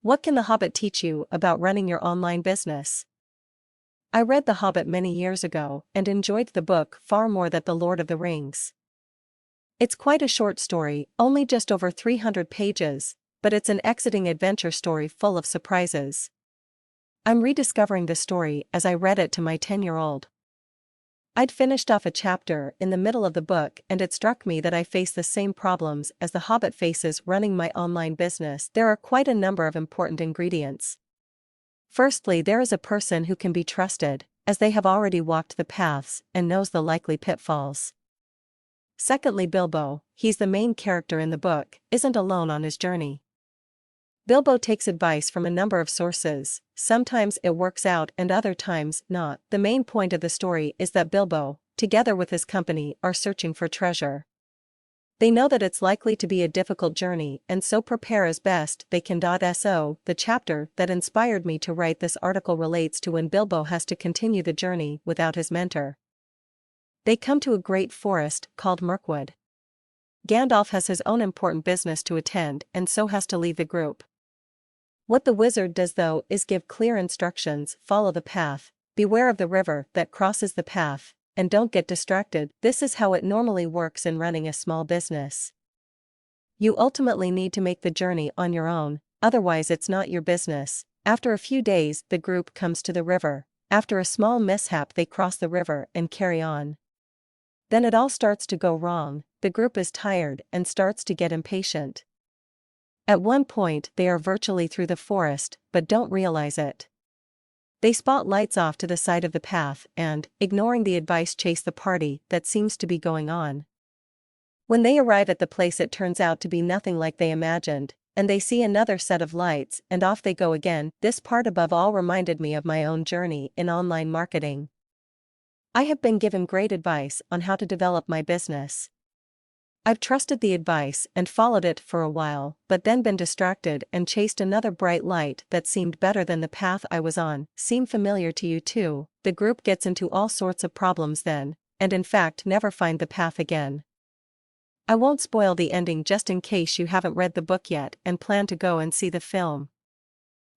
What can The Hobbit teach you about running your online business? I read The Hobbit many years ago and enjoyed the book far more than The Lord of the Rings. It's quite a short story, only just over 300 pages, but it's an exciting adventure story full of surprises. I'm rediscovering the story as I read it to my 10-year-old. I'd finished off a chapter in the middle of the book and it struck me that I face the same problems as the Hobbit faces running my online business. There are quite a number of important ingredients. Firstly, there is a person who can be trusted, as they have already walked the paths and knows the likely pitfalls. Secondly, Bilbo, he's the main character in the book, isn't alone on his journey. Bilbo takes advice from a number of sources, sometimes it works out and other times not. The main point of the story is that Bilbo, together with his company, are searching for treasure. They know that it's likely to be a difficult journey and so prepare as best they can. So, the chapter that inspired me to write this article relates to when Bilbo has to continue the journey without his mentor. They come to a great forest called Mirkwood. Gandalf has his own important business to attend and so has to leave the group. What the wizard does though is give clear instructions: follow the path, beware of the river that crosses the path, and don't get distracted. This is how it normally works in running a small business. You ultimately need to make the journey on your own, otherwise it's not your business. After a few days, the group comes to the river. After a small mishap, they cross the river and carry on. Then it all starts to go wrong. The group is tired and starts to get impatient. At one point, they are virtually through the forest, but don't realize it. They spot lights off to the side of the path and, ignoring the advice, chase the party that seems to be going on. When they arrive at the place, it turns out to be nothing like they imagined, and they see another set of lights and off they go again. This part above all reminded me of my own journey in online marketing. I have been given great advice on how to develop my business. I've trusted the advice and followed it for a while, but then been distracted and chased another bright light that seemed better than the path I was on. Seem familiar to you too? The group gets into all sorts of problems then, and in fact never find the path again. I won't spoil the ending just in case you haven't read the book yet and plan to go and see the film.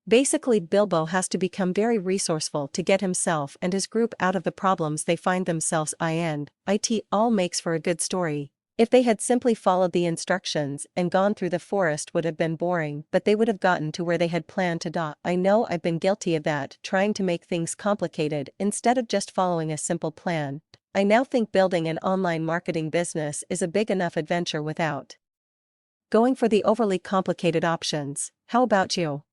Basically, Bilbo has to become very resourceful to get himself and his group out of the problems they find themselves in. It all makes for a good story. If they had simply followed the instructions and gone through the forest would have been boring, but they would have gotten to where they had planned to. I know I've been guilty of that, trying to make things complicated instead of just following a simple plan. I now think building an online marketing business is a big enough adventure without going for the overly complicated options. How about you?